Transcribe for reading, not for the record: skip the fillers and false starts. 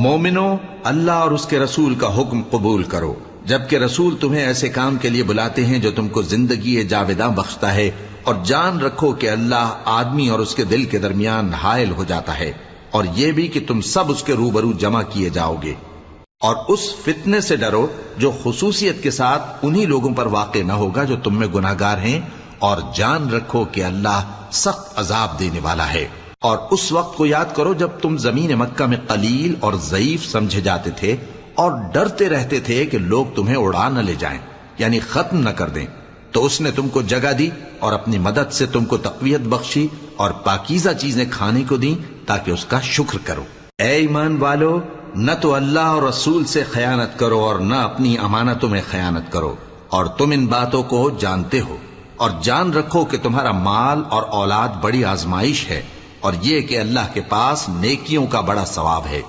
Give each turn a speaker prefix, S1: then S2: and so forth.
S1: مومنو، اللہ اور اس کے رسول کا حکم قبول کرو جبکہ رسول تمہیں ایسے کام کے لیے بلاتے ہیں جو تم کو زندگی جاوداں بخشتا ہے، اور جان رکھو کہ اللہ آدمی اور اس کے دل کے درمیان حائل ہو جاتا ہے، اور یہ بھی کہ تم سب اس کے روبرو جمع کیے جاؤ گے۔ اور اس فتنے سے ڈرو جو خصوصیت کے ساتھ انہی لوگوں پر واقع نہ ہوگا جو تم میں گناہگار ہیں، اور جان رکھو کہ اللہ سخت عذاب دینے والا ہے۔ اور اس وقت کو یاد کرو جب تم زمین مکہ میں قلیل اور ضعیف سمجھے جاتے تھے اور ڈرتے رہتے تھے کہ لوگ تمہیں اڑا نہ لے جائیں، یعنی ختم نہ کر دیں، تو اس نے تم کو جگہ دی اور اپنی مدد سے تم کو تقویت بخشی اور پاکیزہ چیزیں کھانے کو دیں تاکہ اس کا شکر کرو۔ اے ایمان والو، نہ تو اللہ اور رسول سے خیانت کرو اور نہ اپنی امانتوں میں خیانت کرو، اور تم ان باتوں کو جانتے ہو، اور جان رکھو کہ تمہارا مال اور اولاد بڑی آزمائش ہے، اور یہ کہ اللہ کے پاس نیکیوں کا بڑا ثواب ہے۔